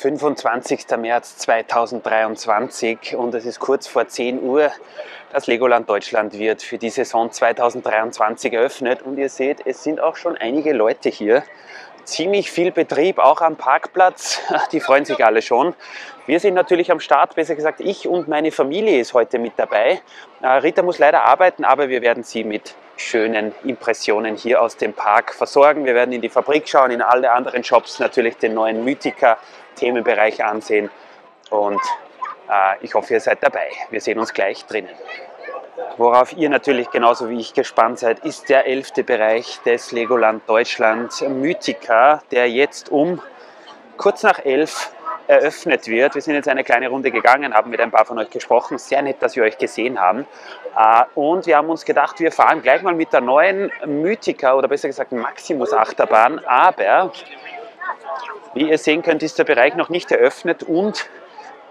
25. März 2023 und es ist kurz vor 10 Uhr. Das Legoland Deutschland wird für die Saison 2023 eröffnet und ihr seht, es sind auch schon einige Leute hier. Ziemlich viel Betrieb, auch am Parkplatz, die freuen sich alle schon. Wir sind natürlich am Start, besser gesagt ich und meine Familie ist heute mit dabei. Rita muss leider arbeiten, aber wir werden sie mit schönen Impressionen hier aus dem Park versorgen. Wir werden in die Fabrik schauen, in alle anderen Shops natürlich den neuen Mythica-Themenbereich ansehen und ich hoffe, ihr seid dabei. Wir sehen uns gleich drinnen. Worauf ihr natürlich genauso wie ich gespannt seid, ist der 11. Bereich des Legoland Deutschland Mythica, der jetzt um kurz nach 11 eröffnet wird. Wir sind jetzt eine kleine Runde gegangen, haben mit ein paar von euch gesprochen. Sehr nett, dass wir euch gesehen haben. Und wir haben uns gedacht, wir fahren gleich mal mit der neuen Mythica oder besser gesagt Maximus Achterbahn. Aber wie ihr sehen könnt, ist der Bereich noch nicht eröffnet und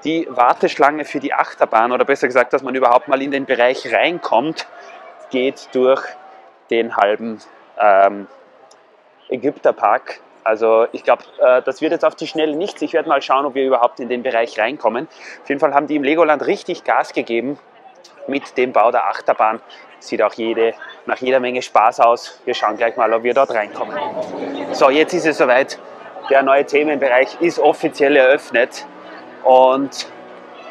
die Warteschlange für die Achterbahn, oder besser gesagt, dass man überhaupt mal in den Bereich reinkommt, geht durch den halben Ägypterpark. Also ich glaube, das wird jetzt auf die Schnelle nichts. Ich werde mal schauen, ob wir überhaupt in den Bereich reinkommen. Auf jeden Fall haben die im Legoland richtig Gas gegeben mit dem Bau der Achterbahn. Sieht auch nach jeder Menge Spaß aus. Wir schauen gleich mal, ob wir dort reinkommen. So, jetzt ist es soweit. Der neue Themenbereich ist offiziell eröffnet. Und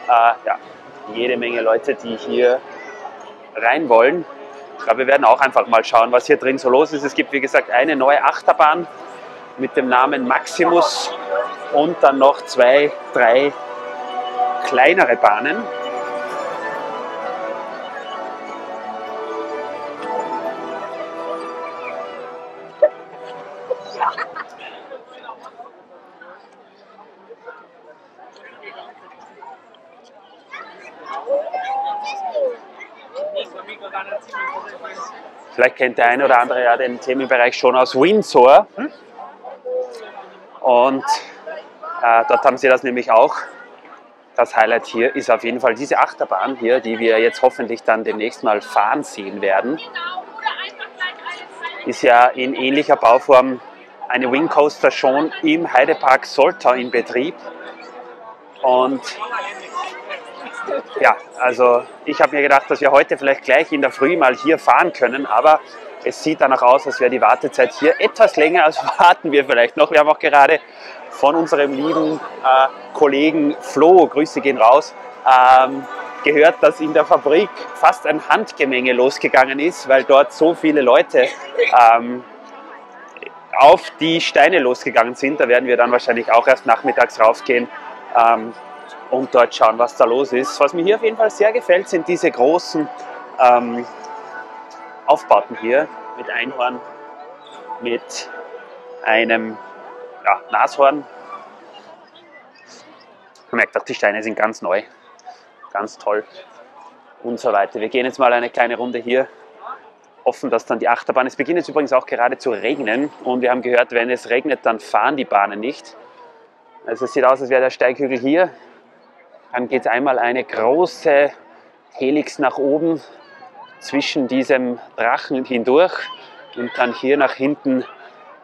ja, jede Menge Leute, die hier rein wollen. Ich glaube, wir werden auch einfach mal schauen, was hier drin so los ist. Es gibt, wie gesagt, eine neue Achterbahn mit dem Namen Maximus und dann noch 2, 3 kleinere Bahnen. Vielleicht kennt der eine oder andere ja den Themenbereich schon aus Windsor. Und dort haben sie das nämlich auch. Das Highlight hier ist auf jeden Fall diese Achterbahn hier, die wir jetzt hoffentlich dann demnächst mal fahren sehen werden. Ist ja in ähnlicher Bauform eine Wing Coaster schon im Heidepark Soltau in Betrieb. Und ja, also ich habe mir gedacht, dass wir heute vielleicht gleich in der Früh mal hier fahren können, aber es sieht danach aus, als wäre die Wartezeit hier etwas länger, also warten wir vielleicht noch. Wir haben auch gerade von unserem lieben Kollegen Flo, Grüße gehen raus, gehört, dass in der Fabrik fast ein Handgemenge losgegangen ist, weil dort so viele Leute auf die Steine losgegangen sind. Da werden wir dann wahrscheinlich auch erst nachmittags raufgehen und dort schauen, was da los ist. Was mir hier auf jeden Fall sehr gefällt, sind diese großen Aufbauten hier mit Einhorn, mit einem Nashorn. Man merkt auch, die Steine sind ganz neu, ganz toll und so weiter. Wir gehen jetzt mal eine kleine Runde hier, hoffen, dass dann die Achterbahn, es beginnt jetzt übrigens auch gerade zu regnen und wir haben gehört, wenn es regnet, dann fahren die Bahnen nicht. Also es sieht aus, als wäre der Steighügel hier. Dann geht es einmal eine große Helix nach oben zwischen diesem Drachen hindurch und dann hier nach hinten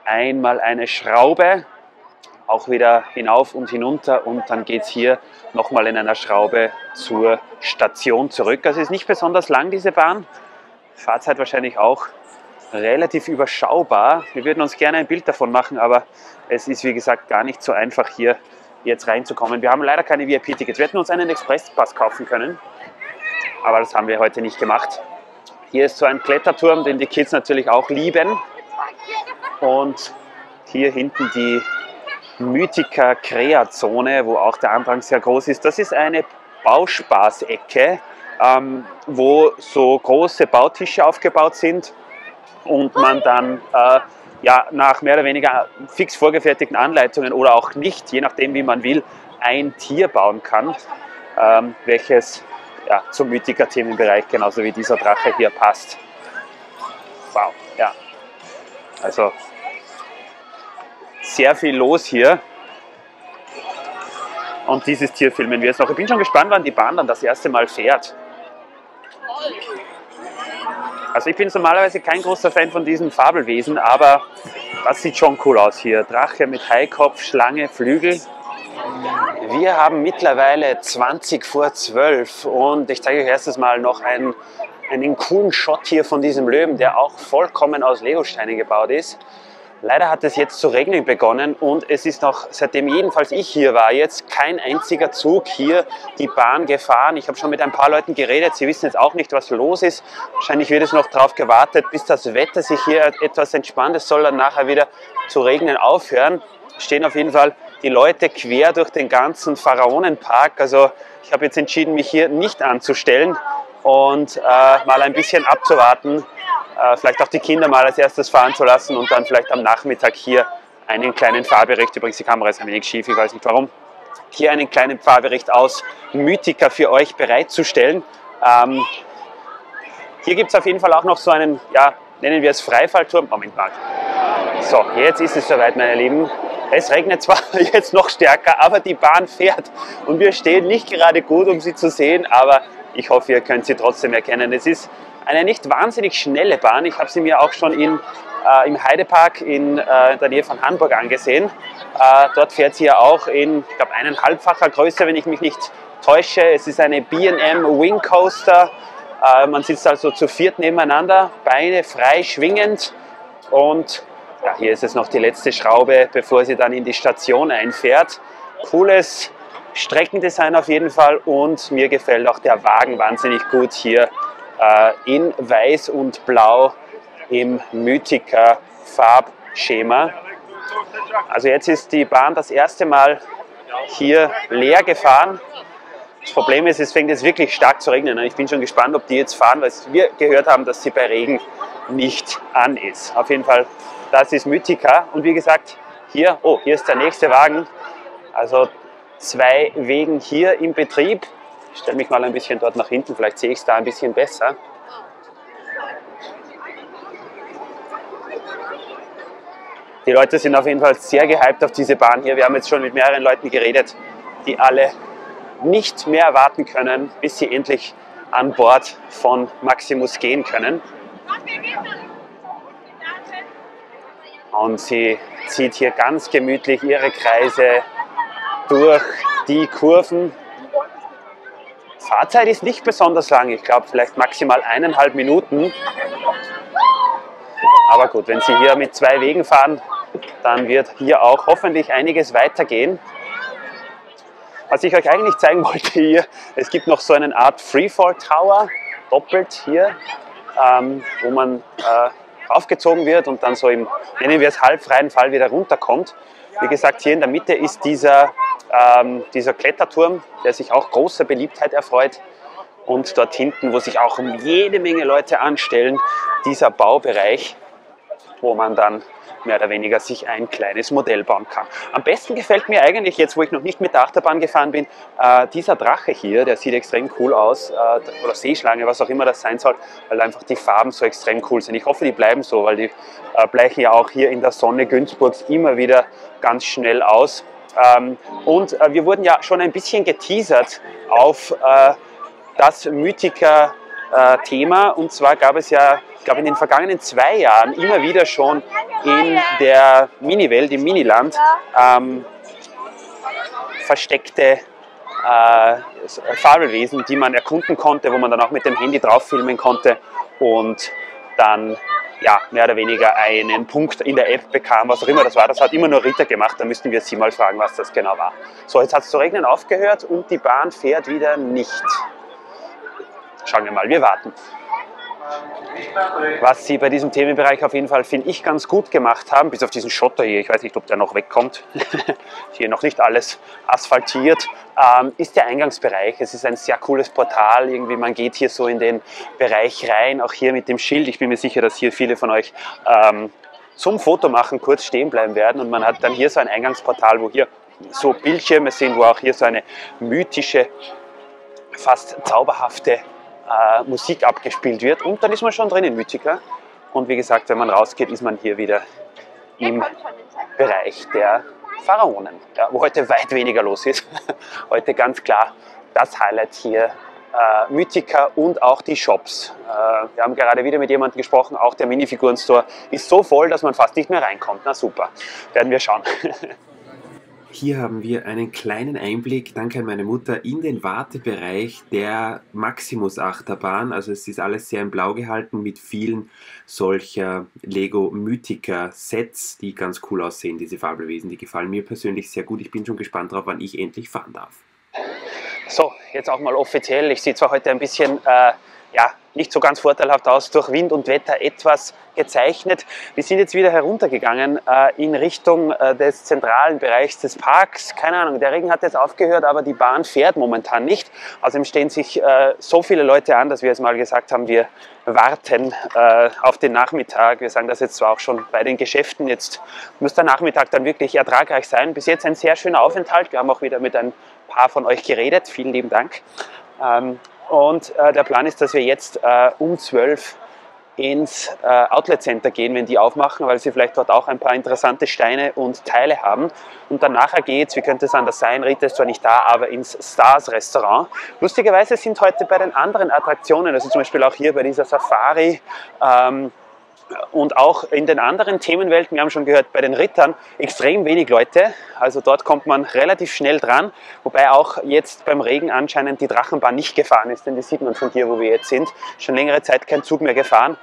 einmal eine Schraube, auch wieder hinauf und hinunter und dann geht es hier nochmal in einer Schraube zur Station zurück. Also ist nicht besonders lang diese Bahn, Fahrzeit wahrscheinlich auch relativ überschaubar. Wir würden uns gerne ein Bild davon machen, aber es ist wie gesagt gar nicht so einfach hier jetzt reinzukommen. Wir haben leider keine VIP-Tickets. Wir hätten uns einen Expresspass kaufen können, aber das haben wir heute nicht gemacht. Hier ist so ein Kletterturm, den die Kids natürlich auch lieben. Und hier hinten die Mythica Krea-Zone, wo auch der Andrang sehr groß ist. Das ist eine Bauspaß-Ecke, wo so große Bautische aufgebaut sind und man dann ja, nach mehr oder weniger fix vorgefertigten Anleitungen oder auch nicht, je nachdem wie man will, ein Tier bauen kann, welches ja, zum Mythica-Themenbereich genauso wie dieser Drache hier passt. Wow, ja. Also sehr viel los hier. Und dieses Tier filmen wir jetzt noch. Ich bin schon gespannt, wann die Bahn dann das erste Mal fährt. Also ich bin normalerweise kein großer Fan von diesen Fabelwesen, aber das sieht schon cool aus hier. Drache mit Haikopf, Schlange, Flügel. Wir haben mittlerweile 20 vor 12 und ich zeige euch erstes Mal noch einen coolen Shot hier von diesem Löwen, der auch vollkommen aus Legosteinen gebaut ist. Leider hat es jetzt zu regnen begonnen und es ist noch, seitdem jedenfalls ich hier war, jetzt kein einziger Zug hier die Bahn gefahren. Ich habe schon mit ein paar Leuten geredet, sie wissen jetzt auch nicht, was los ist. Wahrscheinlich wird es noch darauf gewartet, bis das Wetter sich hier etwas entspannt. Es soll dann nachher wieder zu regnen aufhören. Es stehen auf jeden Fall die Leute quer durch den ganzen Pharaonenpark. Also ich habe jetzt entschieden, mich hier nicht anzustellen und mal ein bisschen abzuwarten. Vielleicht auch die Kinder mal als erstes fahren zu lassen und dann vielleicht am Nachmittag hier einen kleinen Fahrbericht, übrigens die Kamera ist ein wenig schief, ich weiß nicht warum, hier einen kleinen Fahrbericht aus Mythica für euch bereitzustellen. Hier gibt es auf jeden Fall auch noch so einen, ja, nennen wir es Freifallturm. Moment mal. So, jetzt ist es soweit, meine Lieben. Es regnet zwar jetzt noch stärker, aber die Bahn fährt und wir stehen nicht gerade gut, um sie zu sehen, aber ich hoffe, ihr könnt sie trotzdem erkennen. Es ist eine nicht wahnsinnig schnelle Bahn. Ich habe sie mir auch schon im Heidepark in der Nähe von Hamburg angesehen. Dort fährt sie ja auch in, ich glaube, 1,5-facher Größe, wenn ich mich nicht täusche. Es ist eine B&M Wing Coaster. Man sitzt also zu viert nebeneinander, Beine frei schwingend. Und ja, hier ist es noch die letzte Schraube, bevor sie dann in die Station einfährt. Cooles Streckendesign auf jeden Fall und mir gefällt auch der Wagen wahnsinnig gut hier in Weiß und Blau im Mythica Farbschema. Also jetzt ist die Bahn das erste Mal hier leer gefahren. Das Problem ist, es fängt jetzt wirklich stark zu regnen. Ich bin schon gespannt, ob die jetzt fahren, weil wir gehört haben, dass sie bei Regen nicht an ist. Auf jeden Fall, das ist Mythica. Und wie gesagt, hier ist der nächste Wagen. Also 2 Wegen hier im Betrieb. Ich stelle mich mal ein bisschen dort nach hinten, vielleicht sehe ich es da ein bisschen besser. Die Leute sind auf jeden Fall sehr gehypt auf diese Bahn hier. Wir haben jetzt schon mit mehreren Leuten geredet, die alle nicht mehr warten können, bis sie endlich an Bord von Maximus gehen können. Und sie zieht hier ganz gemütlich ihre Kreise durch die Kurven. Fahrzeit ist nicht besonders lang, ich glaube vielleicht maximal 1,5 Minuten. Aber gut, wenn Sie hier mit 2 Wegen fahren, dann wird hier auch hoffentlich einiges weitergehen. Was ich euch eigentlich zeigen wollte hier, es gibt noch so eine Art Freefall Tower, doppelt hier, wo man aufgezogen wird und dann so im, nennen wir es, halbfreien Fall wieder runterkommt. Wie gesagt, hier in der Mitte ist dieser Kletterturm, der sich auch großer Beliebtheit erfreut. Und dort hinten, wo sich auch jede Menge Leute anstellen, dieser Baubereich, wo man dann mehr oder weniger sich ein kleines Modell bauen kann. Am besten gefällt mir eigentlich jetzt, wo ich noch nicht mit der Achterbahn gefahren bin, dieser Drache hier, der sieht extrem cool aus, oder Seeschlange, was auch immer das sein soll, weil einfach die Farben so extrem cool sind. Ich hoffe, die bleiben so, weil die bleichen ja auch hier in der Sonne Günzburgs immer wieder ganz schnell aus. Und wir wurden ja schon ein bisschen geteasert auf das Mythica-Thema. Und zwar gab es ja, ich glaube, in den vergangenen 2 Jahren immer wieder schon in der Mini-Welt, im Miniland, versteckte Fabelwesen, die man erkunden konnte, wo man dann auch mit dem Handy drauf filmen konnte und dann ja, mehr oder weniger einen Punkt in der App bekam, was auch immer das war. Das hat immer nur Rita gemacht, da müssten wir sie mal fragen, was das genau war. So, jetzt hat es zu regnen aufgehört und die Bahn fährt wieder nicht. Schauen wir mal, wir warten. Was sie bei diesem Themenbereich auf jeden Fall, finde ich, ganz gut gemacht haben, bis auf diesen Schotter hier, ich weiß nicht, ob der noch wegkommt, hier noch nicht alles asphaltiert, ist der Eingangsbereich. Es ist ein sehr cooles Portal, irgendwie man geht hier so in den Bereich rein, auch hier mit dem Schild. Ich bin mir sicher, dass hier viele von euch zum Fotomachen kurz stehen bleiben werden und man hat dann hier so ein Eingangsportal, wo hier so Bildschirme sind, wo auch hier so eine mythische, fast zauberhafte Musik abgespielt wird und dann ist man schon drin in Mythica und wie gesagt, wenn man rausgeht, ist man hier wieder im Bereich der Pharaonen, ja, wo heute weit weniger los ist. Heute ganz klar das Highlight hier, Mythica und auch die Shops. Wir haben gerade wieder mit jemandem gesprochen, auch der Minifiguren-Store ist so voll, dass man fast nicht mehr reinkommt. Na super, werden wir schauen. Hier haben wir einen kleinen Einblick, dank an meine Mutter, in den Wartebereich der Maximus Achterbahn. Also es ist alles sehr in Blau gehalten mit vielen solcher Lego Mythica Sets, die ganz cool aussehen, diese Fabelwesen. Die gefallen mir persönlich sehr gut. Ich bin schon gespannt darauf, wann ich endlich fahren darf. So, jetzt auch mal offiziell. Ich sehe zwar heute ein bisschen ja, nicht so ganz vorteilhaft aus, durch Wind und Wetter etwas gezeichnet. Wir sind jetzt wieder heruntergegangen in Richtung des zentralen Bereichs des Parks. Keine Ahnung, der Regen hat jetzt aufgehört, aber die Bahn fährt momentan nicht. Außerdem stehen sich so viele Leute an, dass wir jetzt mal gesagt haben, wir warten auf den Nachmittag. Wir sagen das jetzt zwar auch schon bei den Geschäften, jetzt muss der Nachmittag dann wirklich ertragreich sein. Bis jetzt ein sehr schöner Aufenthalt. Wir haben auch wieder mit ein paar von euch geredet. Vielen lieben Dank. Und der Plan ist, dass wir jetzt um 12 ins Outlet Center gehen, wenn die aufmachen, weil sie vielleicht dort auch ein paar interessante Steine und Teile haben. Und dann nachher geht's, wie könnte es anders sein, Rita ist zwar nicht da, aber ins Stars Restaurant. Lustigerweise sind heute bei den anderen Attraktionen, also zum Beispiel auch hier bei dieser Safari, und auch in den anderen Themenwelten, wir haben schon gehört, bei den Rittern extrem wenig Leute. Also dort kommt man relativ schnell dran, wobei auch jetzt beim Regen anscheinend die Drachenbahn nicht gefahren ist, denn das sieht man von hier, wo wir jetzt sind. Schon längere Zeit kein Zug mehr gefahren.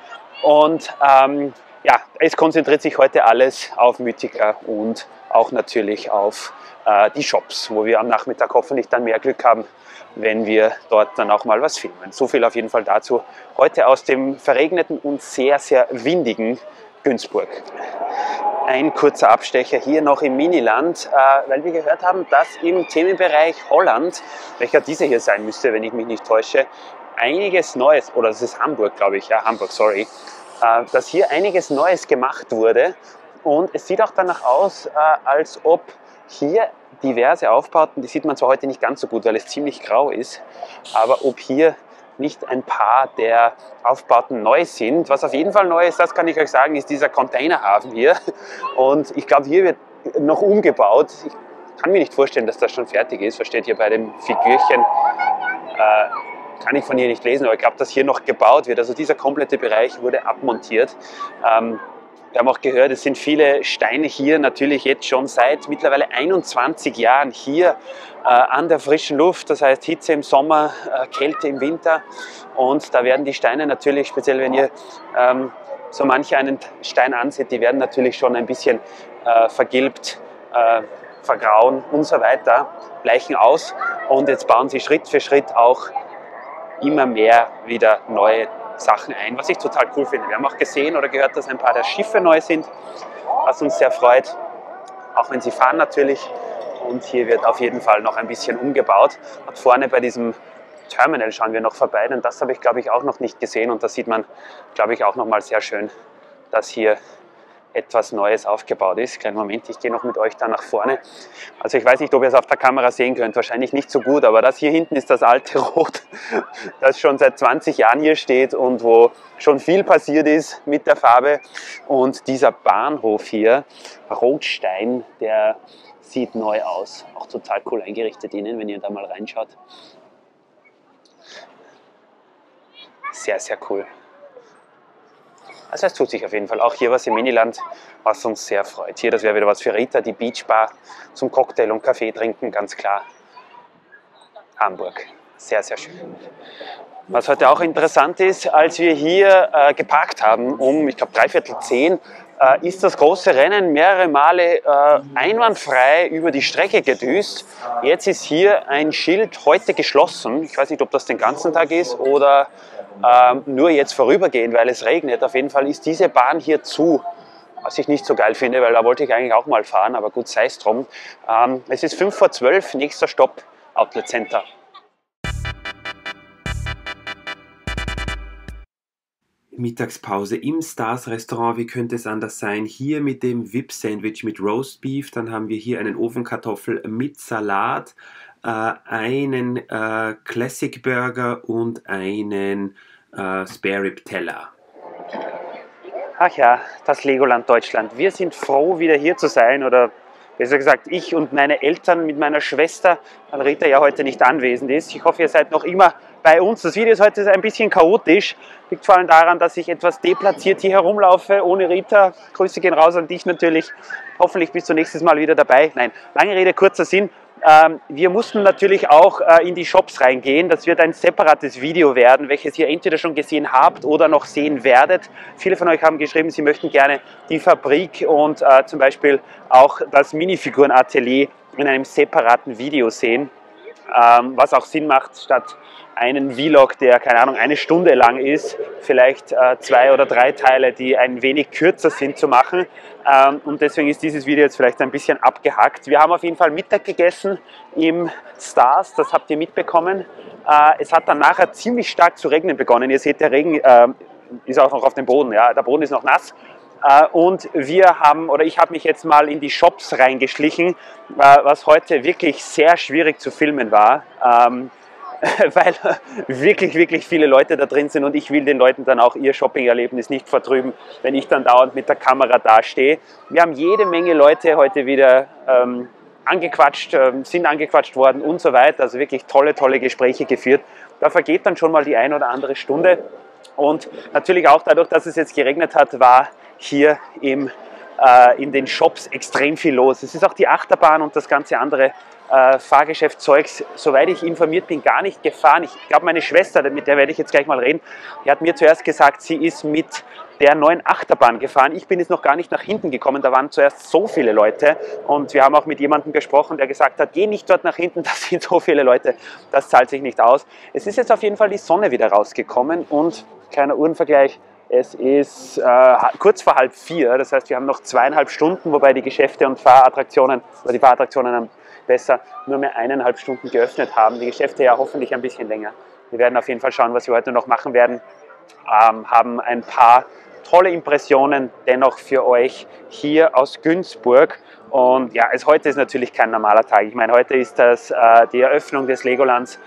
Und ja, es konzentriert sich heute alles auf Mythica und auch natürlich auf die Shops, wo wir am Nachmittag hoffentlich dann mehr Glück haben, wenn wir dort dann auch mal was filmen. So viel auf jeden Fall dazu. Heute aus dem verregneten und sehr, sehr windigen Günzburg. Ein kurzer Abstecher hier noch im Miniland, weil wir gehört haben, dass im Themenbereich Holland, welcher dieser hier sein müsste, wenn ich mich nicht täusche, einiges Neues, oder das ist Hamburg, glaube ich, ja, Hamburg, sorry, dass hier einiges Neues gemacht wurde. Und es sieht auch danach aus, als ob hier diverse Aufbauten, die sieht man zwar heute nicht ganz so gut, weil es ziemlich grau ist, aber ob hier nicht ein paar der Aufbauten neu sind. Was auf jeden Fall neu ist, das kann ich euch sagen, ist dieser Containerhafen hier. Und ich glaube, hier wird noch umgebaut. Ich kann mir nicht vorstellen, dass das schon fertig ist. Was steht hier bei dem Figürchen? Kann ich von hier nicht lesen, aber ich glaube, dass hier noch gebaut wird. Also dieser komplette Bereich wurde abmontiert. Wir haben auch gehört, es sind viele Steine hier natürlich jetzt schon seit mittlerweile 21 Jahren hier an der frischen Luft. Das heißt Hitze im Sommer, Kälte im Winter. Und da werden die Steine natürlich, speziell wenn ihr so manche einen Stein ansieht, die werden natürlich schon ein bisschen vergilbt, vergrauen und so weiter, bleichen aus. Und jetzt bauen sie Schritt für Schritt auch immer mehr wieder neue Sachen ein, was ich total cool finde. Wir haben auch gesehen oder gehört, dass ein paar der Schiffe neu sind, was uns sehr freut, auch wenn sie fahren natürlich. Und hier wird auf jeden Fall noch ein bisschen umgebaut. Und vorne bei diesem Terminal schauen wir noch vorbei, denn das habe ich, glaube ich, auch noch nicht gesehen. Und da sieht man, glaube ich, auch noch mal sehr schön, dass hier etwas Neues aufgebaut ist. Kleinen Moment, ich gehe noch mit euch da nach vorne. Also ich weiß nicht, ob ihr es auf der Kamera sehen könnt, wahrscheinlich nicht so gut, aber das hier hinten ist das alte Rot, das schon seit 20 Jahren hier steht und wo schon viel passiert ist mit der Farbe. Und dieser Bahnhof hier, Rotstein, der sieht neu aus. Auch total cool eingerichtet innen, wenn ihr da mal reinschaut. Sehr, sehr cool. Also es tut sich auf jeden Fall auch hier was im Miniland, was uns sehr freut. Hier, das wäre wieder was für Rita, die Beachbar zum Cocktail und Kaffee trinken, ganz klar. Hamburg, sehr, sehr schön. Was heute auch interessant ist, als wir hier geparkt haben, um, ich glaube, 9:45, ist das große Rennen mehrere Male einwandfrei über die Strecke gedüst. Jetzt ist hier ein Schild heute geschlossen. Ich weiß nicht, ob das den ganzen Tag ist oder nur jetzt vorübergehen, weil es regnet. Auf jeden Fall ist diese Bahn hier zu, was ich nicht so geil finde, weil da wollte ich eigentlich auch mal fahren, aber gut, sei es drum. Es ist 11:55, nächster Stopp, Outlet Center. Mittagspause im Stars Restaurant, wie könnte es anders sein? Hier mit dem VIP-Sandwich mit Roast Beef, dann haben wir hier einen Ofenkartoffel mit Salat, einen Classic Burger und einen Spare Rib Teller. Ach ja, das Legoland Deutschland. Wir sind froh, wieder hier zu sein oder besser gesagt ich und meine Eltern mit meiner Schwester, weil Rita ja heute nicht anwesend ist. Ich hoffe, ihr seid noch immer bei uns. Das Video ist heute ein bisschen chaotisch, liegt vor allem daran, dass ich etwas deplatziert hier herumlaufe, ohne Rita. Grüße gehen raus an dich natürlich. Hoffentlich bist du nächstes Mal wieder dabei. Nein, lange Rede, kurzer Sinn. Wir mussten natürlich auch in die Shops reingehen. Das wird ein separates Video werden, welches ihr entweder schon gesehen habt oder noch sehen werdet. Viele von euch haben geschrieben, sie möchten gerne die Fabrik und zum Beispiel auch das Minifigurenatelier in einem separaten Video sehen. Was auch Sinn macht, statt einen Vlog, der, keine Ahnung, 1 Stunde lang ist, vielleicht 2 oder 3 Teile, die ein wenig kürzer sind, zu machen. Und deswegen ist dieses Video jetzt vielleicht ein bisschen abgehackt. Wir haben auf jeden Fall Mittag gegessen im Stars, das habt ihr mitbekommen. Es hat dann nachher ziemlich stark zu regnen begonnen. Ihr seht, der Regen ist auch noch auf dem Boden, ja, der Boden ist noch nass. Und ich habe mich jetzt mal in die Shops reingeschlichen, was heute wirklich sehr schwierig zu filmen war. Weil wirklich viele Leute da drin sind und ich will den Leuten dann auch ihr Shopping-Erlebnis nicht vertrüben, wenn ich dann dauernd mit der Kamera dastehe. Wir haben jede Menge Leute heute wieder angequatscht, sind angequatscht worden und so weiter. Also wirklich tolle Gespräche geführt. Da vergeht dann schon mal die 1 oder andere Stunde. Und natürlich auch dadurch, dass es jetzt geregnet hat, war hier in den Shops extrem viel los. Es ist auch die Achterbahn und das ganze andere Fahrgeschäftszeugs, soweit ich informiert bin, gar nicht gefahren. Ich glaube, meine Schwester, mit der werde ich jetzt gleich mal reden, die hat mir zuerst gesagt, sie ist mit der neuen Achterbahn gefahren. Ich bin jetzt noch gar nicht nach hinten gekommen, da waren zuerst so viele Leute und wir haben auch mit jemandem gesprochen, der gesagt hat, geh nicht dort nach hinten, da sind so viele Leute, das zahlt sich nicht aus. Es ist jetzt auf jeden Fall die Sonne wieder rausgekommen und, kleiner Uhrenvergleich, es ist kurz vor 3:30, das heißt, wir haben noch 2,5 Stunden, wobei die Geschäfte und Fahrattraktionen, oder die Fahrattraktionen haben besser nur mehr 1,5 Stunden geöffnet haben. Die Geschäfte ja hoffentlich ein bisschen länger. Wir werden auf jeden Fall schauen, was wir heute noch machen werden. Haben ein paar tolle Impressionen dennoch für euch hier aus Günzburg. Und ja, heute ist natürlich kein normaler Tag. Ich meine, heute ist das die Eröffnung des Legolands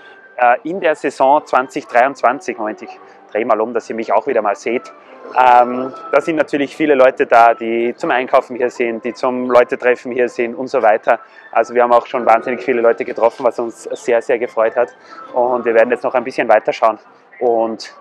in der Saison 2023. Moment, ich drehe mal um, dass ihr mich auch wieder mal seht. Da sind natürlich viele Leute da, die zum Einkaufen hier sind, die zum Leute-Treffen hier sind und so weiter. Also wir haben auch schon wahnsinnig viele Leute getroffen, was uns sehr gefreut hat. Und wir werden jetzt noch ein bisschen weiterschauen und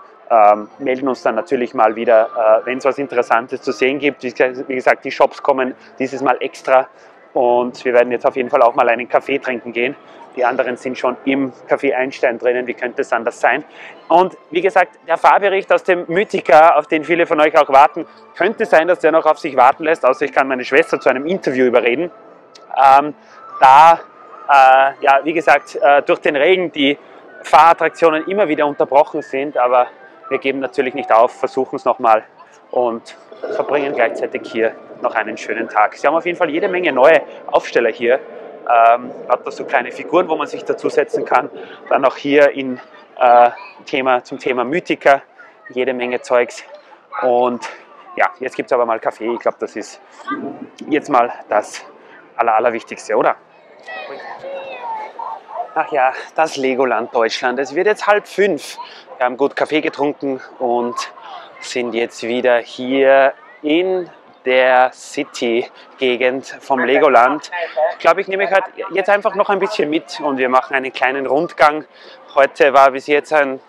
melden uns dann natürlich mal wieder, wenn es was Interessantes zu sehen gibt. Wie gesagt, die Shops kommen dieses Mal extra und wir werden jetzt auf jeden Fall auch mal einen Kaffee trinken gehen. Die anderen sind schon im Café Einstein drinnen, wie könnte es anders sein? Und wie gesagt, der Fahrbericht aus dem Mythica, auf den viele von euch auch warten, könnte sein, dass der noch auf sich warten lässt, außer ich kann meine Schwester zu einem Interview überreden. Ja, wie gesagt, durch den Regen die Fahrattraktionen immer wieder unterbrochen sind, aber wir geben natürlich nicht auf, versuchen es nochmal und verbringen gleichzeitig hier noch einen schönen Tag. Sie haben auf jeden Fall jede Menge neue Aufsteller hier. Lauter so kleine Figuren, wo man sich dazusetzen kann. Dann auch hier zum Thema Mythica, jede Menge Zeugs. Und ja, jetzt gibt es aber mal Kaffee. Ich glaube, das ist jetzt mal das Allerwichtigste, oder? Ach ja, das Legoland Deutschland. Es wird jetzt 4:30. Wir haben gut Kaffee getrunken und sind jetzt wieder hier in der City-Gegend vom Legoland. Ich glaube, ich nehme euch halt jetzt einfach noch ein bisschen mit und wir machen einen kleinen Rundgang. Heute war bis jetzt ein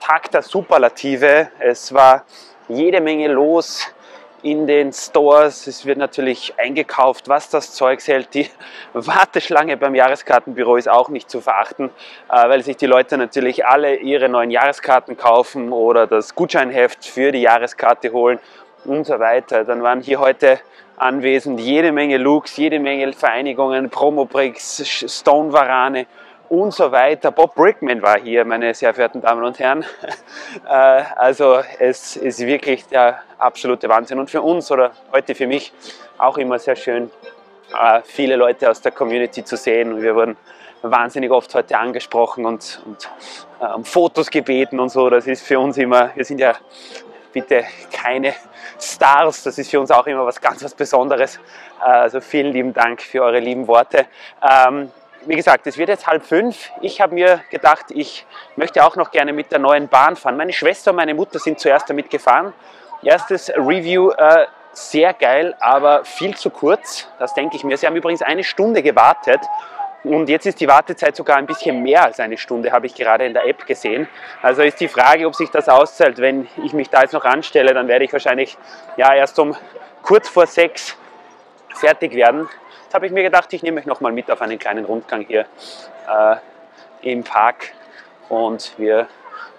Tag der Superlative. Es war jede Menge los in den Stores. Es wird natürlich eingekauft, was das Zeug hält. Die Warteschlange beim Jahreskartenbüro ist auch nicht zu verachten, weil sich die Leute natürlich alle ihre neuen Jahreskarten kaufen oder das Gutscheinheft für die Jahreskarte holen und so weiter. Dann waren hier heute anwesend jede Menge Looks, jede Menge Vereinigungen, Promobricks, Stone Varane und so weiter. Bob Brickman war hier, meine sehr verehrten Damen und Herren. Also es ist wirklich der absolute Wahnsinn und für uns oder heute für mich auch immer sehr schön, viele Leute aus der Community zu sehen. Und wir wurden wahnsinnig oft heute angesprochen und um Fotos gebeten und so. Das ist für uns immer, wir sind ja bitte keine Stars, das ist für uns auch immer was Besonderes. Also vielen lieben Dank für eure lieben Worte. Wie gesagt, es wird jetzt 4:30. Ich habe mir gedacht, ich möchte auch noch gerne mit der neuen Bahn fahren. Meine Schwester und meine Mutter sind zuerst damit gefahren. Erstes Review, sehr geil, aber viel zu kurz. Das denke ich mir. Sie haben übrigens 1 Stunde gewartet. Und jetzt ist die Wartezeit sogar ein bisschen mehr als 1 Stunde, habe ich gerade in der App gesehen. Also ist die Frage, ob sich das auszahlt. Wenn ich mich da jetzt noch anstelle, dann werde ich wahrscheinlich ja, erst um kurz vor 6 fertig werden. Jetzt habe ich mir gedacht, ich nehme euch nochmal mit auf einen kleinen Rundgang hier im Park. Und wir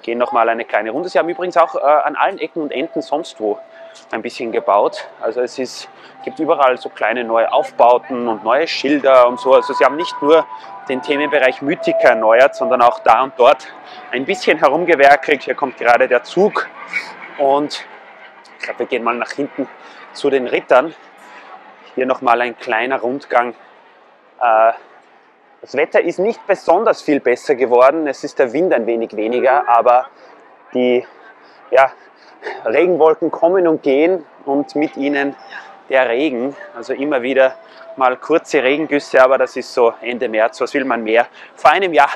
gehen nochmal eine kleine Runde. Sie haben übrigens auch an allen Ecken und Enden sonst wo ein bisschen gebaut. Also es gibt überall so kleine neue Aufbauten und neue Schilder und so. Also sie haben nicht nur den Themenbereich Mythica erneuert, sondern auch da und dort ein bisschen herumgewerkelt. Hier kommt gerade der Zug und ich glaube, wir gehen mal nach hinten zu den Rittern. Hier nochmal ein kleiner Rundgang. Das Wetter ist nicht besonders viel besser geworden. Es ist der Wind ein wenig weniger, aber die Regenwolken kommen und gehen und mit ihnen der Regen. Also immer wieder mal kurze Regengüsse, aber das ist so Ende März. Was will man mehr? Vor einem Jahr,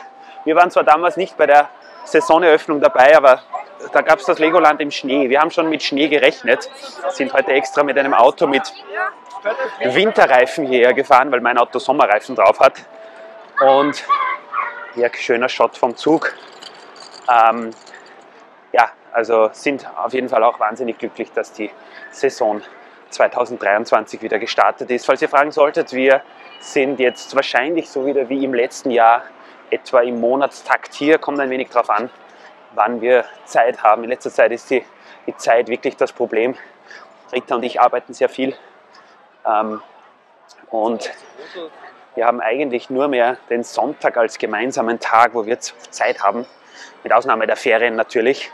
wir waren zwar damals nicht bei der Saisoneröffnung dabei, aber da gab es das Legoland im Schnee. Wir haben schon mit Schnee gerechnet, sind heute extra mit einem Auto mit Winterreifen hierher gefahren, weil mein Auto Sommerreifen drauf hat. Und ja, schöner Shot vom Zug. Ja, also sind auf jeden Fall auch wahnsinnig glücklich, dass die Saison 2023 wieder gestartet ist. Falls ihr fragen solltet, wir sind jetzt wahrscheinlich so wieder wie im letzten Jahr etwa im Monatstakt hier. Kommt ein wenig darauf an, wann wir Zeit haben. In letzter Zeit ist die Zeit wirklich das Problem. Rita und ich arbeiten sehr viel und wir haben eigentlich nur mehr den Sonntag als gemeinsamen Tag, wo wir Zeit haben, mit Ausnahme der Ferien natürlich.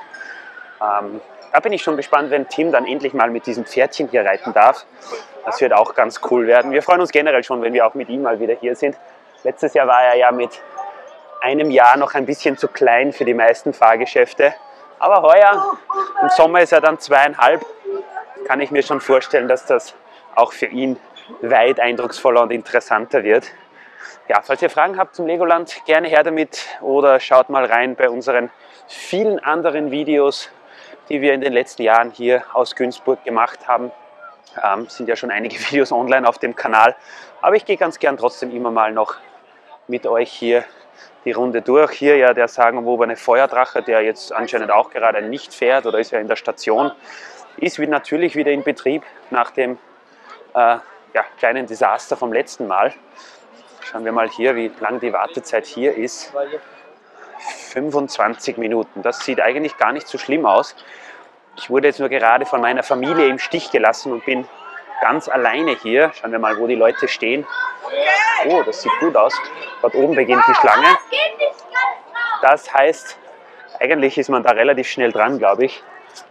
Da bin ich schon gespannt, wenn Tim dann endlich mal mit diesem Pferdchen hier reiten darf. Das wird auch ganz cool werden. Wir freuen uns generell schon, wenn wir auch mit ihm mal wieder hier sind. Letztes Jahr war er ja mit einem Jahr noch ein bisschen zu klein für die meisten Fahrgeschäfte. Aber heuer, im Sommer ist er dann 2,5. Kann ich mir schon vorstellen, dass das auch für ihn weit eindrucksvoller und interessanter wird. Ja, falls ihr Fragen habt zum Legoland, gerne her damit oder schaut mal rein bei unseren vielen anderen Videos, die wir in den letzten Jahren hier aus Günzburg gemacht haben. Sind ja schon einige Videos online auf dem Kanal, aber ich gehe ganz gern trotzdem immer mal noch mit euch hier die Runde durch. Hier ja der sagenumwobene Feuerdrache, der jetzt anscheinend auch gerade nicht fährt oder ist ja in der Station, ist natürlich wieder in Betrieb nach dem kleinen Desaster vom letzten Mal. Schauen wir mal hier, wie lang die Wartezeit hier ist. 25 Minuten. Das sieht eigentlich gar nicht so schlimm aus. Ich wurde jetzt nur gerade von meiner Familie im Stich gelassen und bin ganz alleine hier. Schauen wir mal, wo die Leute stehen. Oh, das sieht gut aus. Dort oben beginnt die Schlange. Das heißt, eigentlich ist man da relativ schnell dran, glaube ich.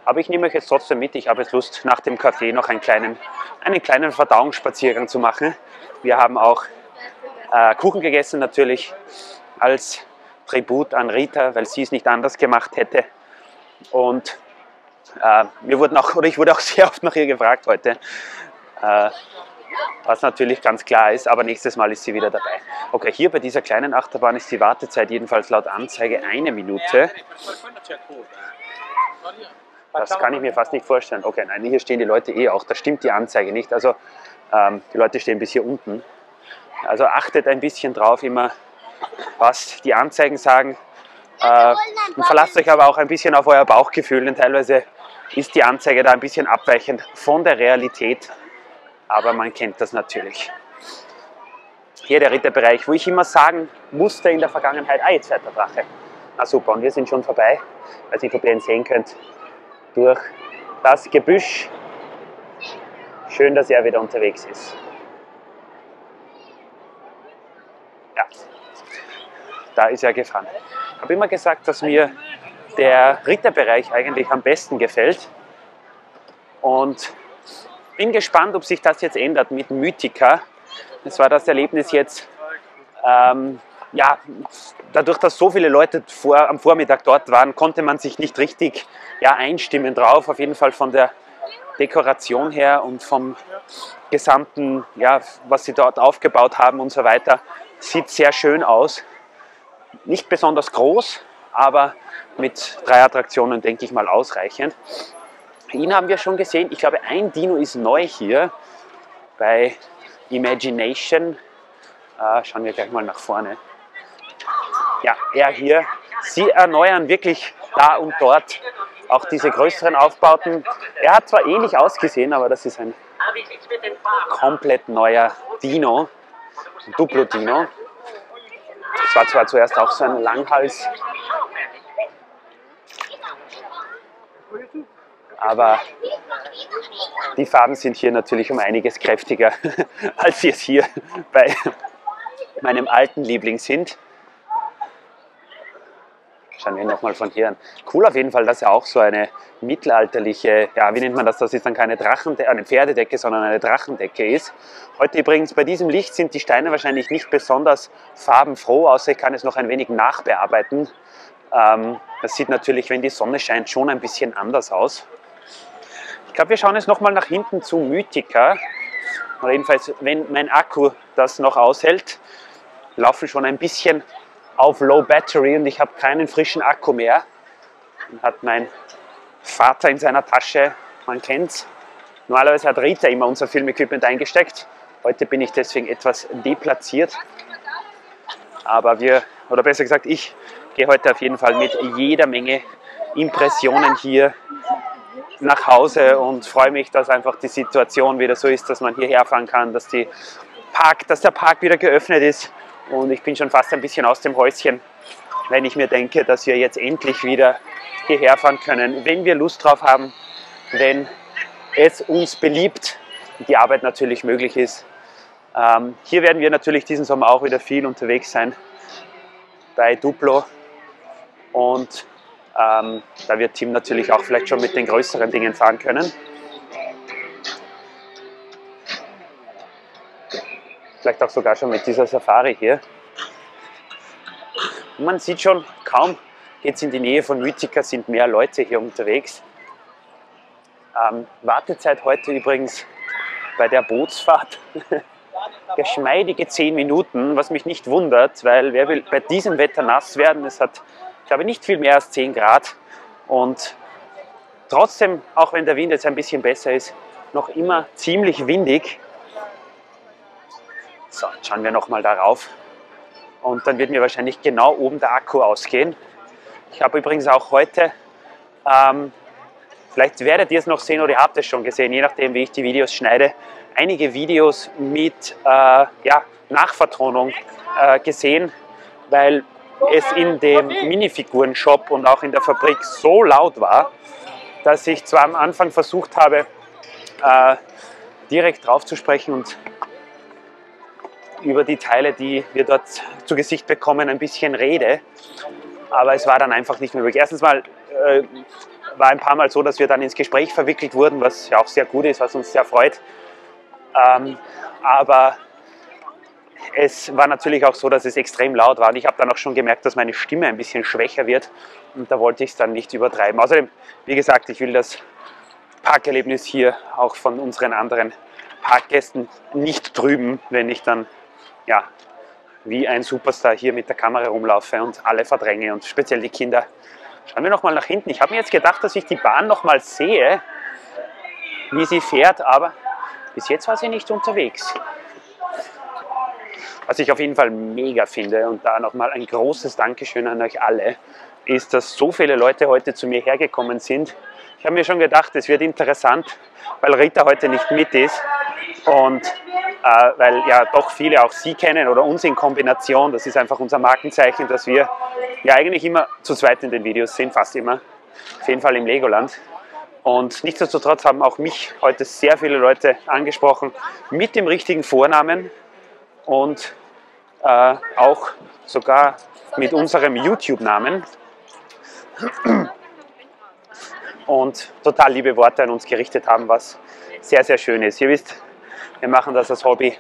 Aber ich nehme euch jetzt trotzdem mit. Ich habe jetzt Lust, nach dem Kaffee noch einen kleinen Verdauungsspaziergang zu machen. Wir haben auch Kuchen gegessen, natürlich als Tribut an Rita, weil sie es nicht anders gemacht hätte. Und ich wurde auch sehr oft nach ihr gefragt heute, was natürlich ganz klar ist, aber nächstes Mal ist sie wieder dabei. Okay, hier bei dieser kleinen Achterbahn ist die Wartezeit jedenfalls laut Anzeige 1 Minute. Das kann ich mir fast nicht vorstellen. Okay, nein, hier stehen die Leute auch, da stimmt die Anzeige nicht. Also die Leute stehen bis hier unten. Also achtet ein bisschen drauf immer, was die Anzeigen sagen. Und verlasst euch aber auch ein bisschen auf euer Bauchgefühl, denn teilweise ist die Anzeige da ein bisschen abweichend von der Realität. Aber man kennt das natürlich. Hier der Ritterbereich, wo ich immer sagen musste in der Vergangenheit, jetzt fährt der Drache. Na super, und wir sind schon vorbei. Ich weiß nicht, ob ihr ihn sehen könnt, durch das Gebüsch. Schön, dass er wieder unterwegs ist. Ja, da ist er gefahren. Ich habe immer gesagt, dass mir der Ritterbereich eigentlich am besten gefällt. Und bin gespannt, ob sich das jetzt ändert mit Mythica. Das war das Erlebnis jetzt, dadurch, dass so viele Leute am Vormittag dort waren, konnte man sich nicht richtig einstimmen drauf. Auf jeden Fall von der Dekoration her und vom gesamten, was sie dort aufgebaut haben und so weiter. Sieht sehr schön aus. Nicht besonders groß, aber mit 3 Attraktionen, denke ich mal, ausreichend. ihn haben wir schon gesehen. Ich glaube, ein Dino ist neu hier bei Imagination. Schauen wir gleich mal nach vorne. Ja, er hier. Sie erneuern wirklich da und dort auch diese größeren Aufbauten. Er hat zwar ähnlich ausgesehen, aber das ist ein komplett neuer Dino, ein Duplo-Dino. Das war zwar zuerst auch so ein Langhals, aber die Farben sind hier natürlich um einiges kräftiger, als sie es hier bei meinem alten Liebling sind. Schauen wir nochmal von hier an. Cool auf jeden Fall, dass er auch so eine mittelalterliche, ja, wie nennt man das? Das ist dann keine eine Pferdedecke, sondern eine Drachendecke ist. Heute übrigens bei diesem Licht sind die Steine wahrscheinlich nicht besonders farbenfroh, außer ich kann es noch ein wenig nachbearbeiten. Das sieht natürlich, wenn die Sonne scheint, schon ein bisschen anders aus. Ich glaube, wir schauen jetzt nochmal nach hinten zu Mythica. Oder jedenfalls, wenn mein Akku das noch aushält, laufen schon ein bisschen auf Low Battery und ich habe keinen frischen Akku mehr. Den hat mein Vater in seiner Tasche, man kennt's. Normalerweise hat Rita immer unser Filmequipment eingesteckt. Heute bin ich deswegen etwas deplatziert. Aber oder besser gesagt, ich gehe heute auf jeden Fall mit jeder Menge Impressionen hier nach Hause und freue mich, dass einfach die Situation wieder so ist, dass man hierher fahren kann, dass der Park wieder geöffnet ist. Und ich bin schon fast ein bisschen aus dem Häuschen, wenn ich mir denke, dass wir jetzt endlich wieder hierher fahren können, wenn wir Lust drauf haben, wenn es uns beliebt und die Arbeit natürlich möglich ist. Hier werden wir natürlich diesen Sommer auch wieder viel unterwegs sein bei Duplo und da wird Tim natürlich auch vielleicht schon mit den größeren Dingen fahren können. Vielleicht auch sogar schon mit dieser Safari hier. Und man sieht schon, kaum geht es in die Nähe von Mythica, sind mehr Leute hier unterwegs. Wartezeit heute übrigens bei der Bootsfahrt. Geschmeidige 10 Minuten, was mich nicht wundert, weil wer will bei diesem Wetter nass werden? Es hat, ich glaube, nicht viel mehr als 10 Grad. Und trotzdem, auch wenn der Wind jetzt ein bisschen besser ist, noch immer ziemlich windig. So, schauen wir nochmal darauf. Und dann wird mir wahrscheinlich genau oben der Akku ausgehen. Ich habe übrigens auch heute, vielleicht werdet ihr es noch sehen oder ihr habt es schon gesehen, je nachdem wie ich die Videos schneide, einige Videos mit Nachvertonung gesehen, weil es in dem Minifiguren-Shop und auch in der Fabrik so laut war, dass ich zwar am Anfang versucht habe, direkt drauf zu sprechen und über die Teile, die wir dort zu Gesicht bekommen, ein bisschen rede. Aber es war dann einfach nicht mehr möglich. Erstens mal war ein paar Mal so, dass wir dann ins Gespräch verwickelt wurden, was ja auch sehr gut ist, was uns sehr freut. Aber es war natürlich auch so, dass es extrem laut war. Und ich habe dann auch schon gemerkt, dass meine Stimme ein bisschen schwächer wird. Und da wollte ich es dann nicht übertreiben. Außerdem, wie gesagt, ich will das Parkerlebnis hier auch von unseren anderen Parkgästen nicht trüben, wenn ich dann ja, wie ein Superstar hier mit der Kamera rumlaufe und alle verdränge und speziell die Kinder. Schauen wir nochmal nach hinten. Ich habe mir jetzt gedacht, dass ich die Bahn nochmal sehe, wie sie fährt, aber bis jetzt war sie nicht unterwegs. Was ich auf jeden Fall mega finde und da nochmal ein großes Dankeschön an euch alle, ist, dass so viele Leute heute zu mir hergekommen sind. Ich habe mir schon gedacht, es wird interessant, weil Rita heute nicht mit ist und weil ja doch viele auch sie kennen oder uns in Kombination. Das ist einfach unser Markenzeichen, dass wir ja eigentlich immer zu zweit in den Videos sind, fast immer. Auf jeden Fall im Legoland. Und nichtsdestotrotz haben auch mich heute sehr viele Leute angesprochen mit dem richtigen Vornamen und auch sogar mit unserem YouTube-Namen. Und total liebe Worte an uns gerichtet haben, was sehr, sehr schön ist. Ihr wisst, wir machen das als Hobby.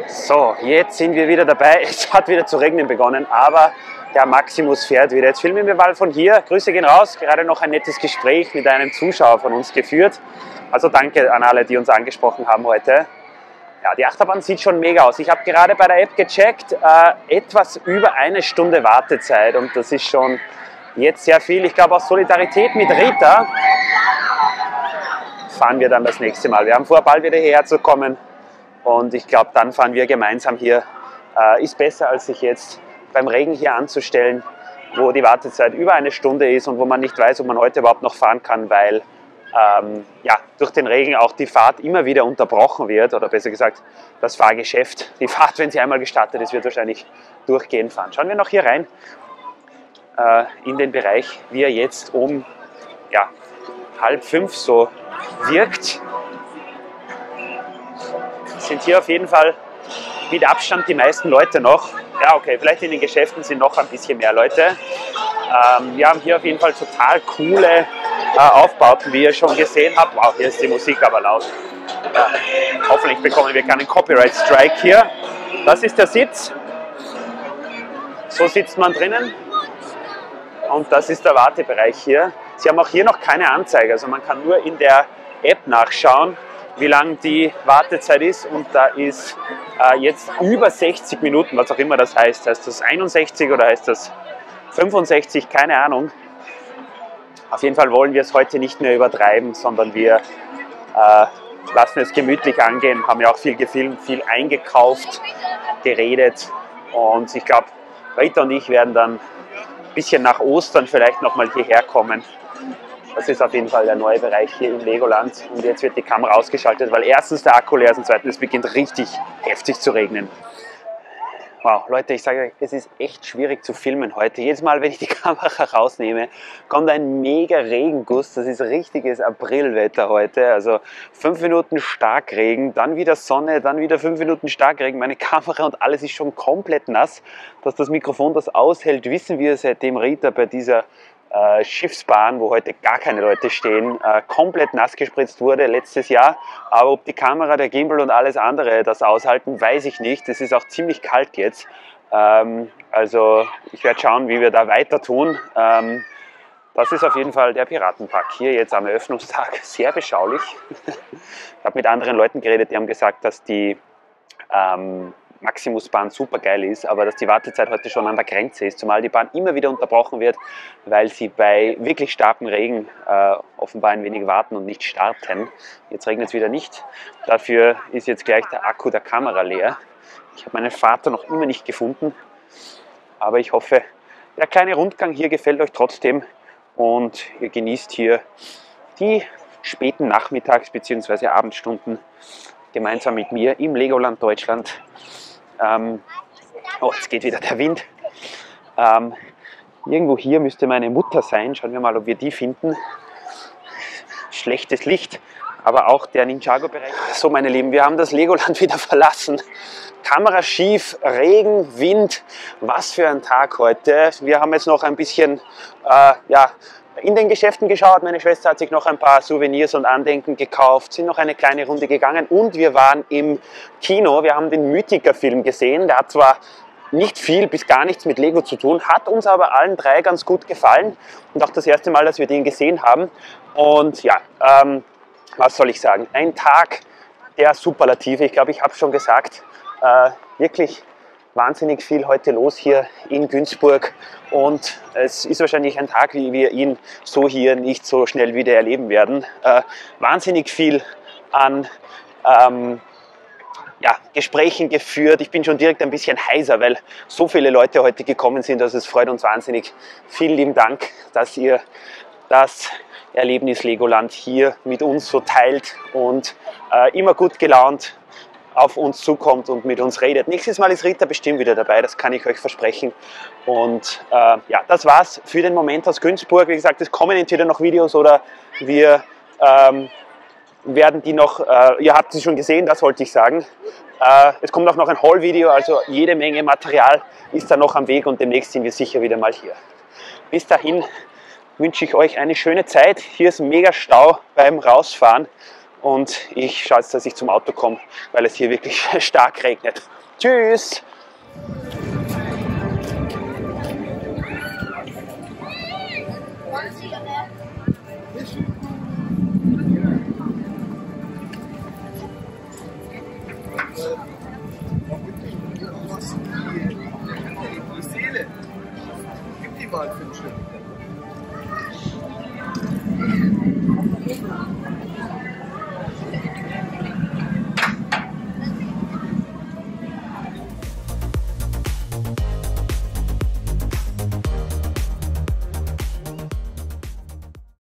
So, jetzt sind wir wieder dabei. Es hat wieder zu regnen begonnen, aber der Maximus fährt wieder. Jetzt filmen wir mal von hier. Grüße gehen raus. Gerade noch ein nettes Gespräch mit einem Zuschauer von uns geführt. Also danke an alle, die uns angesprochen haben heute. Ja, die Achterbahn sieht schon mega aus. Ich habe gerade bei der App gecheckt, etwas über 1 Stunde Wartezeit und das ist schon jetzt sehr viel. Ich glaube, aus Solidarität mit Rita fahren wir dann das nächste Mal. Wir haben vor, bald wieder hierher zu kommen und ich glaube, dann fahren wir gemeinsam hier. Ist besser, als sich jetzt beim Regen hier anzustellen, wo die Wartezeit über eine Stunde ist und wo man nicht weiß, ob man heute überhaupt noch fahren kann, weil ja, durch den Regen auch die Fahrt immer wieder unterbrochen wird, oder besser gesagt das Fahrgeschäft. Die Fahrt, wenn sie einmal gestartet ist, wird wahrscheinlich durchgehend fahren. Schauen wir noch hier rein in den Bereich, wie er jetzt um ja, 4:30 so wirkt. Sind hier auf jeden Fall mit Abstand die meisten Leute noch. Ja, okay, vielleicht in den Geschäften sind noch ein bisschen mehr Leute. Wir haben hier auf jeden Fall total coole Aufbauten, wie ihr schon gesehen habt. Wow, hier ist die Musik aber laut. Ja, hoffentlich bekommen wir keinen Copyright Strike hier. Das ist der Sitz. So sitzt man drinnen. Und das ist der Wartebereich hier. Sie haben auch hier noch keine Anzeige, also man kann nur in der App nachschauen, wie lang die Wartezeit ist. Und da ist jetzt über 60 Minuten, was auch immer das heißt. Heißt das 61 oder heißt das 65? Keine Ahnung. Auf jeden Fall wollen wir es heute nicht mehr übertreiben, sondern wir lassen es gemütlich angehen, haben ja auch viel gefilmt, viel eingekauft, geredet und ich glaube, Rita und ich werden dann ein bisschen nach Ostern vielleicht nochmal hierher kommen. Das ist auf jeden Fall der neue Bereich hier im Legoland und jetzt wird die Kamera ausgeschaltet, weil erstens der Akku leer ist und zweitens es beginnt richtig heftig zu regnen. Wow, Leute, ich sage euch, es ist echt schwierig zu filmen heute. Jedes Mal, wenn ich die Kamera rausnehme, kommt ein mega Regenguss. Das ist richtiges Aprilwetter heute. Also 5 Minuten Starkregen, dann wieder Sonne, dann wieder 5 Minuten Starkregen. Meine Kamera und alles ist schon komplett nass. Dass das Mikrofon das aushält, wissen wir, seitdem Rita bei dieser Schiffsbahn, wo heute gar keine Leute stehen, komplett nass gespritzt wurde letztes Jahr. Aber ob die Kamera, der Gimbal und alles andere das aushalten, weiß ich nicht. Es ist auch ziemlich kalt jetzt. Also ich werde schauen, wie wir da weiter tun. Das ist auf jeden Fall der Piratenpark hier jetzt am Eröffnungstag. Sehr beschaulich. Ich habe mit anderen Leuten geredet, die haben gesagt, dass die Maximusbahn super geil ist, aber dass die Wartezeit heute schon an der Grenze ist, zumal die Bahn immer wieder unterbrochen wird, weil sie bei wirklich starkem Regen offenbar ein wenig warten und nicht starten. Jetzt regnet es wieder nicht. Dafür ist jetzt gleich der Akku der Kamera leer. Ich habe meinen Vater noch immer nicht gefunden, aber ich hoffe, der kleine Rundgang hier gefällt euch trotzdem und ihr genießt hier die späten Nachmittags- bzw. Abendstunden gemeinsam mit mir im Legoland Deutschland. Oh, jetzt geht wieder der Wind. Irgendwo hier müsste meine Mutter sein. Schauen wir mal, ob wir die finden. Schlechtes Licht, aber auch der Ninjago-Bereich. So, meine Lieben, wir haben das Legoland wieder verlassen. Kamera schief, Regen, Wind. Was für ein Tag heute. Wir haben jetzt noch ein bisschen ja, in den Geschäften geschaut. Meine Schwester hat sich noch ein paar Souvenirs und Andenken gekauft, sind noch eine kleine Runde gegangen und wir waren im Kino. Wir haben den Mythica-Film gesehen. Der hat zwar nicht viel bis gar nichts mit Lego zu tun, hat uns aber allen drei ganz gut gefallen und auch das erste Mal, dass wir den gesehen haben. Und ja, was soll ich sagen? Ein Tag der Superlative. Ich glaube, ich habe es schon gesagt. Wirklich wahnsinnig viel heute los hier in Günzburg und es ist wahrscheinlich ein Tag, wie wir ihn so hier nicht so schnell wieder erleben werden. Wahnsinnig viel an ja, Gesprächen geführt. Ich bin schon direkt ein bisschen heiser, weil so viele Leute heute gekommen sind, dass es freut uns wahnsinnig. Vielen lieben Dank, dass ihr das Erlebnis Legoland hier mit uns so teilt und immer gut gelaunt auf uns zukommt und mit uns redet. Nächstes Mal ist Rita bestimmt wieder dabei, das kann ich euch versprechen. Und ja, das war's für den Moment aus Günzburg. Wie gesagt, es kommen entweder noch Videos oder wir werden die noch, ihr habt sie schon gesehen, das wollte ich sagen. Es kommt auch noch ein Haul-Video, also jede Menge Material ist da noch am Weg und demnächst sind wir sicher wieder mal hier. Bis dahin wünsche ich euch eine schöne Zeit. Hier ist mega Stau beim Rausfahren. Und ich schaue jetzt, dass ich zum Auto komme, weil es hier wirklich stark regnet. Tschüss! Die Seele. Gib die mal für ein Stück.